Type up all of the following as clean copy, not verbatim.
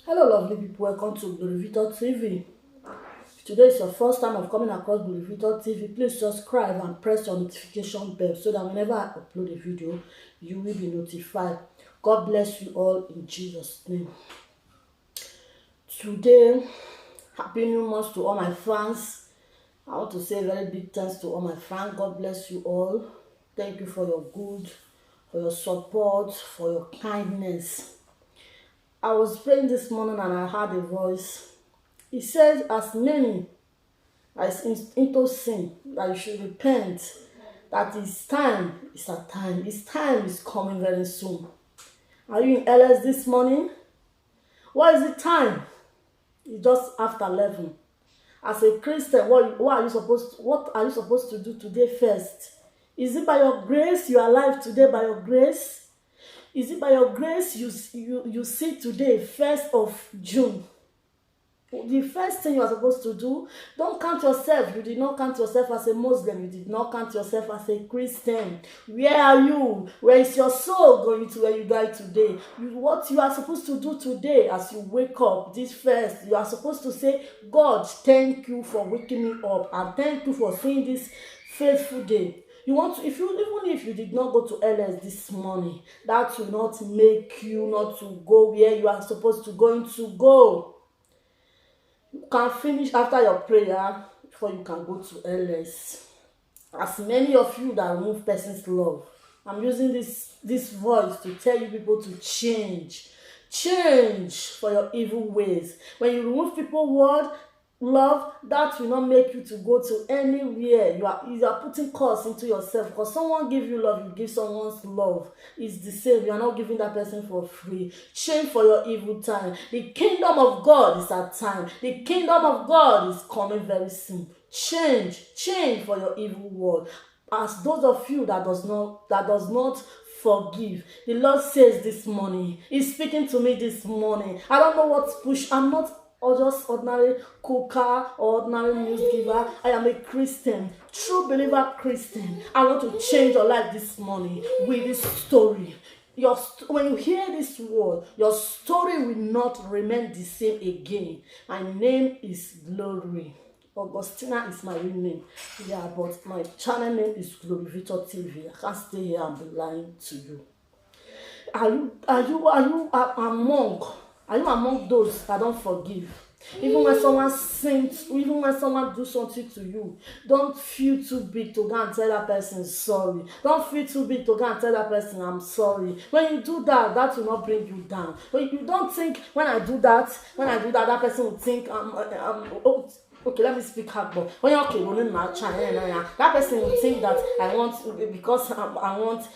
Hello lovely people, welcome to Glory Victor TV. If today is your first time of coming across Glory Victor TV, please subscribe and press your notification bell so that whenever I upload a video, you will be notified. God bless you all in Jesus' name. Today, happy new month to all my fans. I want to say a very big thanks to all my fans. God bless you all. Thank you for your good, for your support, for your kindness. I was praying this morning and I heard a voice. It says, as many as into sin, that you should repent, that it's time, it's a time, its time is coming very soon. Are you in LS this morning? What is the time? It's just after 11. As a Christian, what are you supposed to do today first? Is it by your grace you are alive today? By your grace? Is it by your grace you see today, 1st of June? The first thing you are supposed to do, don't count yourself. You did not count yourself as a Muslim. You did not count yourself as a Christian. Where are you? Where is your soul going to when you die today? What you are supposed to do today as you wake up, this first, you are supposed to say, God, thank you for waking me up and thank you for seeing this faithful day. You want to, even if you did not go to LS this morning, that will not make you not to go where you are supposed to go. You can finish after your prayer before you can go to LS. As many of you that remove person's love, I'm using this voice to tell you people to change for your evil ways. When you remove people's word, love, that will not make you to go to anywhere. You are putting curse into yourself, because someone give you love, you give someone's love, it's the same. You are not giving that person for free. Change for your evil time. The kingdom of God is at time. The kingdom of God is coming very soon. Change for your evil world. As those of you that does not forgive, the Lord says this morning, He's speaking to me this morning. I don't know what's push. I'm not or just ordinary cooker or ordinary news giver. I am a Christian, true believer Christian. I want to change your life this morning with this story. When you hear this word, your story will not remain the same again. My name is Glory. Augustina is my real name. Yeah, but my channel name is Glory Victor TV. I can't stay here and be lying to you. Are you among those that don't forgive? Even when someone sins, even when someone do something to you, don't feel too big to go and tell that person sorry. Don't feel too big to go and tell that person I'm sorry. When you do that, that will not bring you down. When you don't think when I do that, that person will think okay, let me speak hard, but when you're okay, that person will think that I want, because I want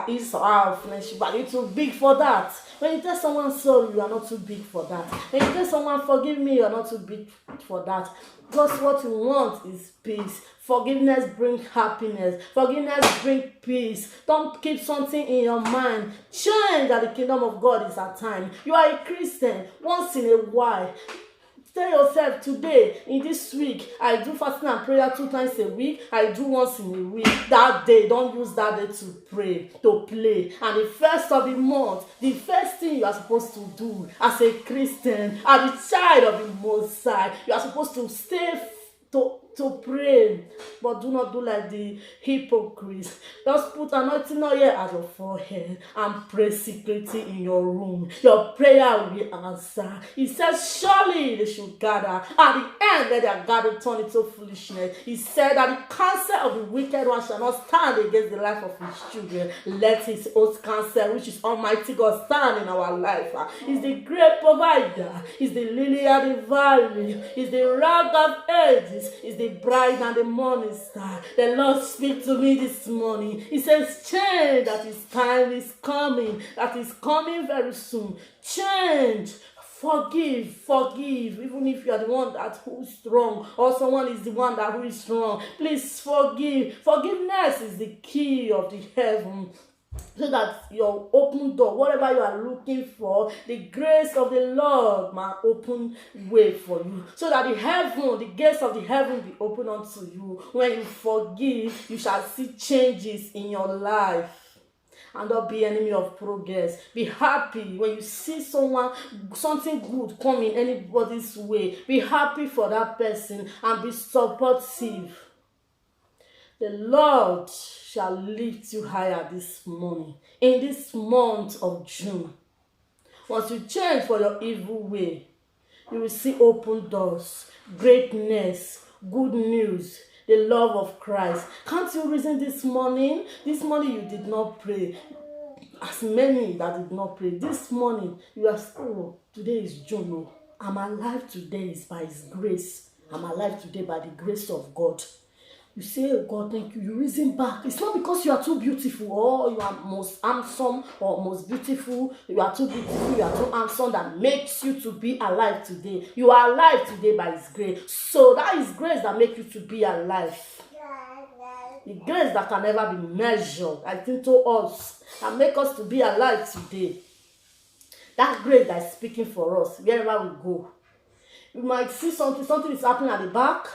his or her friendship, but you're too big for that. When you tell someone sorry, you are not too big for that. When you tell someone forgive me, you are not too big for that. Because what you want is peace. Forgiveness brings happiness. Forgiveness brings peace. Don't keep something in your mind. Change that the kingdom of God is at time. You are a Christian. Once in a while, tell yourself, today, in this week, I do fasting and prayer 2 times a week. I do once in a week. That day, don't use that day to pray, to play. And the first of the month, the first thing you are supposed to do as a Christian, as a child of the Most High, you are supposed to stay to pray, but do not do like the hypocrites. Just put anointing oil at your forehead and pray secretly in your room. Your prayer will be answered. He says, surely they should gather. At the end, let their gathering turn into foolishness. He said that the counsel of the wicked one shall not stand against the life of his children. Let his own counsel, which is Almighty God, stand in our life. He's the great provider. He's the lily of the valley. He's the rock of ages. He's the bright and the morning star. The Lord speak to me this morning. He says, change, that his time is coming, that is coming very soon. Change. Forgive, even if you are the one who is wrong, or someone is the one who is wrong. Please forgive. Forgiveness is the key of the heaven. So that your open door, whatever you are looking for, the grace of the Lord might open way for you. So that the gates of the heaven be open unto you. When you forgive, you shall see changes in your life. and not be enemy of progress. Be happy when you see something good coming anybody's way. Be happy for that person and be supportive. The Lord shall lift you higher this morning, in this month of June. Once you change for your evil way, you will see open doors, greatness, good news, the love of Christ. Can't you reason this morning? This morning you did not pray. As many that did not pray, this morning you are, oh, today is June. Oh, I'm alive today is by His grace. I'm alive today by the grace of God. You say, oh God, thank you. You reason back. It's not because you are too beautiful or you are most handsome or most beautiful. You are too beautiful, you are too handsome that makes you to be alive today. You are alive today by His grace. So that is grace that makes you to be alive. The grace that can never be measured, I think, to us and make us to be alive today. That grace that is speaking for us wherever we go. You might see something is happening at the back.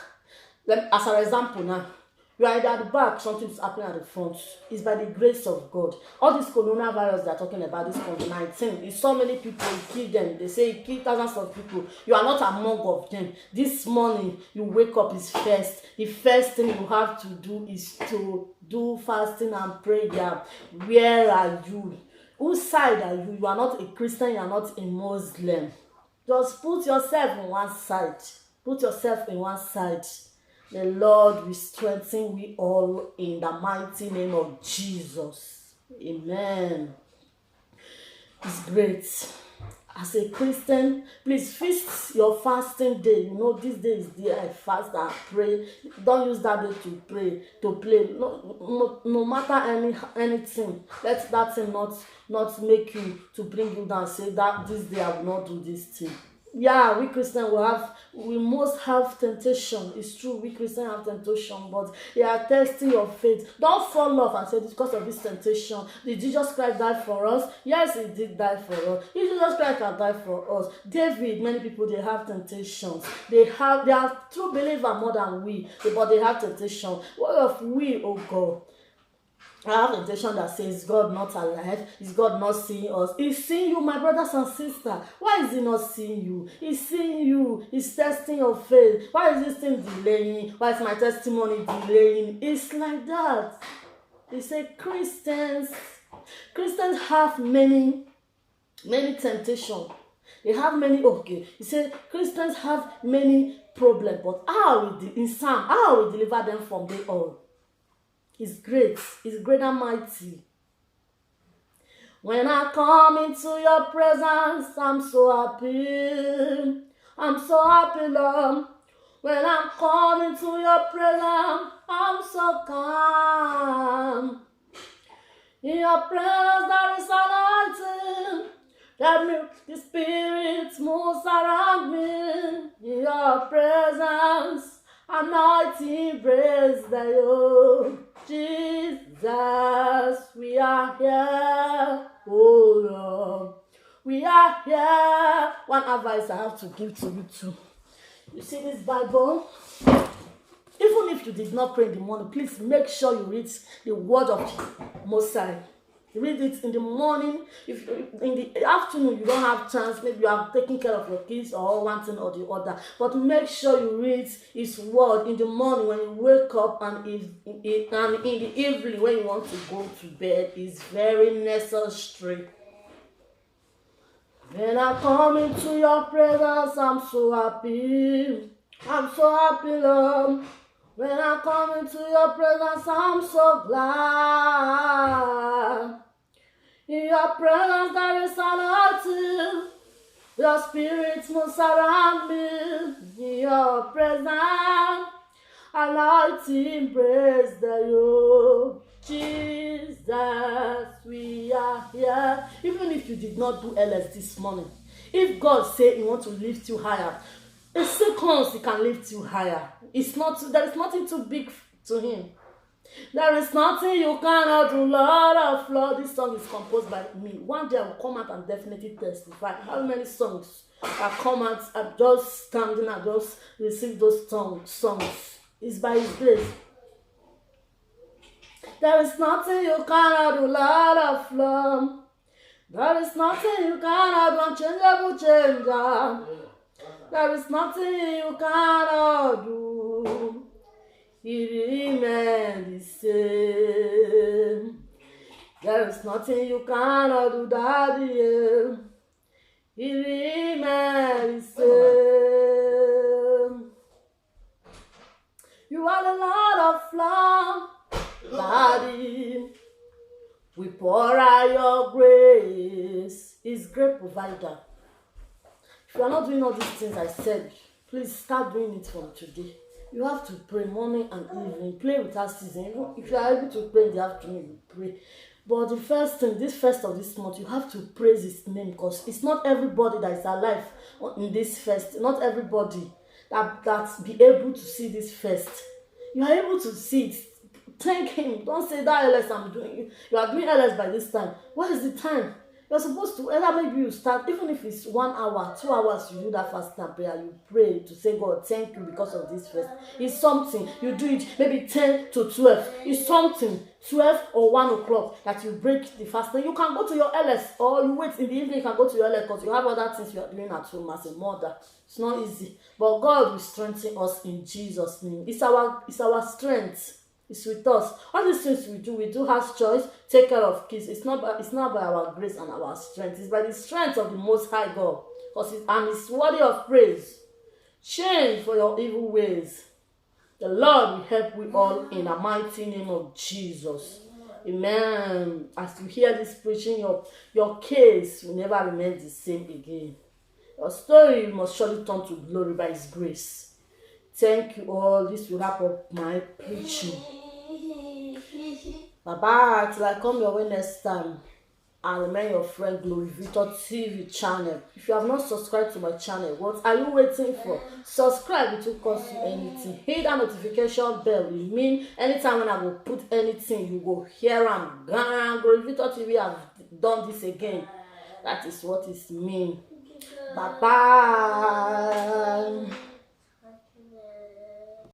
As an example now, you are at the back, something is happening at the front. It's by the grace of God. All this coronavirus they are talking about, this COVID-19, it's so many people, it kill them. They say it kill thousands of people. You are not among of them. This morning, you wake up is first. The first thing you have to do is to do fasting and prayer. Where are you? Whose side are you? You are not a Christian, you are not a Muslim. Just put yourself on one side. Put yourself in one side. The Lord will strengthen we all in the mighty name of Jesus. Amen. It's great. As a Christian, please feast your fasting day. You know, this day is the day I fast and pray. Don't use that day to pray, to play. No matter anything, let that thing not make you to bring you down. Say that this day I will not do this thing. Yeah, we Christians we must have temptation. It's true, we Christians have temptation, but they are testing your faith. Don't fall off and say because of this temptation. Did Jesus Christ die for us? Yes, He did die for us. If Jesus Christ can die for us. David, many people they have temptations. They are true believer more than we, but they have temptation. What of we, oh God? I have a temptation that says God not alive, is God not seeing us? He's seeing you, my brothers and sisters. Why is He not seeing you? He's seeing you. He's testing your faith. Why is this thing delaying? Why is my testimony delaying? It's like that. They say Christians have many temptations. They have many, he said Christians have many problems, but how will deliver them from them all? It's great. It's great and mighty. When I come into your presence, I'm so happy. I'm so happy, Lord. When I'm coming to your presence, I'm so calm. In your presence, there is anointing. The Spirit moves around me. In your presence, anointing praise you. Jesus, we are here, oh Lord, we are here. One advice I have to give to you too. You see this Bible? Even if you did not pray in the morning, please make sure you read the word of Most High. Read it in the morning. If in the afternoon you don't have chance, maybe you are taking care of your kids or one thing or the other, but make sure you read His word in the morning when you wake up, and in the evening when you want to go to bed. Is very necessary. When I come into your presence, I'm so happy. I'm so happy, Lord. When I come into your presence, I'm so glad. In your presence there is anointing. Your spirit moves around me. In your presence, anointing praise you. Jesus, we are here. Even if you did not do LS this morning, if God said He wants to lift you higher, in seconds He can lift you higher. There is nothing too big to Him. There is nothing you cannot do, Lord of Lord. This song is composed by me. One day I will come out and definitely testify how many songs I come out. I'm just standing, I just receive those songs. It's by His grace. There is nothing you cannot do, Lord of love. There is nothing you cannot do, unchangeable changer. There is nothing you cannot do. He remains the same. There is nothing you cannot do, Daddy. He remains the same. You are the Lord of love, Daddy. We pour out your grace. He's great provider. If you are not doing all these things I said, please start doing it from today. You have to pray morning and evening. Pray without season. If you are able to pray in the afternoon, you pray. But the first thing, this first of this month, you have to praise his name, because it's not everybody that is alive in this first. Not everybody that be able to see this first. You are able to see it. Thank him. Don't say that LS I'm doing. You are doing LS by this time. What is the time? You're supposed to, either maybe you start, even if it's 1 hour, 2 hours, you do that fasting and prayer. You pray to say, God, thank you because of this fast. It's something. You do it maybe 10 to 12. It's something. 12 or 1 o'clock that you break the fasting. You can go to your LS, or you wait in the evening, you can go to your LS because you have other things you are doing at home as a mother. It's not easy. But God will strengthen us in Jesus' name. It's our strength. It's with us. All these things we do have choice. Take care of kids. It's not by our grace and our strength. It's by the strength of the Most High God. And it's worthy of praise. Change for your evil ways. The Lord will help we all in the mighty name of Jesus. Amen. As you hear this preaching, your case will never remain the same again. Your story must surely turn to glory by His grace. Thank you all. This will wrap up my preaching. Bye-bye. Till I come your way next time. And remain your friend Glory Victor TV channel. If you have not subscribed to my channel, what are you waiting for? Subscribe. It will cost you anything. Hit that notification bell. It mean anytime when I will put anything, you go hear am. Glory Victor TV have done this again. That is what it means. Bye-bye.